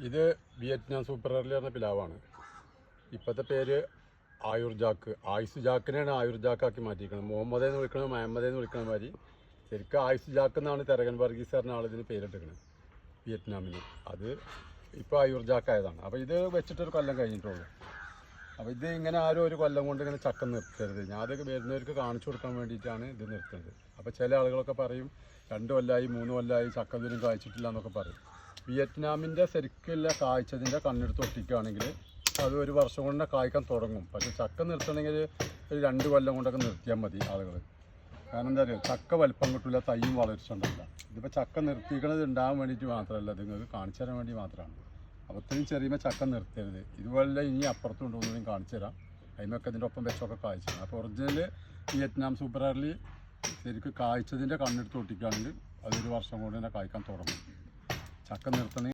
ഇത് Vietnam super early പറഞ്ഞ പിലാവാണ്. ഇപ്പോഴത്തെ പേര് ആയുർ ജാക്ക്, ആയുസ് ജാക്കിനെയാണ് ആയുർ ജാക്കാക്കി മാറ്റിയിരിക്കുന്നത്. മുഹമ്മദ് എന്ന് വിളിക്കണത് മഹമ്മദ് എന്ന് വിളിക്കണ മാതിരി ശരിക്കും ആയുസ് ജാക്ക് എന്നാണ് തെരകൻ വർഗീസ് പറഞ്ഞ ആളിതിന് പേരിട്ടിരിക്കുന്നത് വിയറ്റ്നാമിന്. അത് ഇപ്പോൾ ആയുർ ജാക്കായതാണ്. അപ്പോൾ ഇത് വെച്ചിട്ടൊരു കൊല്ലം കഴിഞ്ഞിട്ടുള്ളൂ. അപ്പോൾ ഇത് ഇങ്ങനെ ആരും ഒരു കൊല്ലം കൊണ്ട് ഇങ്ങനെ ചക്ക നിർത്തരുത്. ഞാൻ അതൊക്കെ വരുന്നവർക്ക് കാണിച്ചു കൊടുക്കാൻ വേണ്ടിയിട്ടാണ് ഇത് നിർത്തുന്നത്. അപ്പോൾ ചില ആളുകളൊക്കെ പറയും 2 കൊല്ലമായി 3 കൊല്ലമായി ചക്ക ദൂരം കായ്ച്ചിട്ടില്ല എന്നൊക്കെ പറയും. വിയറ്റ്നാമിൻ്റെ ശരിക്കുള്ള കായ്ച്ചതിൻ്റെ കണ്ണെടുത്ത് ഒട്ടിക്കുകയാണെങ്കിൽ അത് 1 വർഷം കൊണ്ട് കായ്ക്കാൻ തുടങ്ങും. പക്ഷേ ചക്ക നിർത്തണമെങ്കിൽ ഒരു 2 കൊല്ലം കൊണ്ടൊക്കെ നിർത്തിയാൽ മതി ആളുകൾ. കാരണം എന്താ പറയുക, ചക്ക വലിപ്പം കിട്ടില്ല, തയ്യും വളർച്ച ഉണ്ടാവില്ല. ഇതിപ്പോൾ ചക്ക നിർത്തിക്കണത് ഉണ്ടാകാൻ വേണ്ടിയിട്ട് മാത്രമല്ല, ഇത് നിങ്ങൾക്ക് കാണിച്ചു തരാൻ വേണ്ടി മാത്രമാണ്. അപ്പോൾ ഇത്രയും ചെറിയ ചക്ക നിർത്തരുത്. ഇതുപോലെ ഇനി അപ്പുറത്തും ഉണ്ടോന്നും കാണിച്ചു തരാം. അതിനൊക്കെ ഇതിൻ്റെ ഒപ്പം വെച്ചൊക്കെ കായ്ച്ചു. അപ്പോൾ ഒറിജിനൽ വിയറ്റ്നാം സൂപ്പർ എർലി ശരിക്കും കായ്ച്ചതിൻ്റെ കണ്ണെടുത്ത് ഒട്ടിക്കുകയാണെങ്കിൽ അത് 1 വർഷം കൊണ്ട് തന്നെ കായ്ക്കാൻ തുടങ്ങും. ചക്ക നിർത്തണമെങ്കിൽ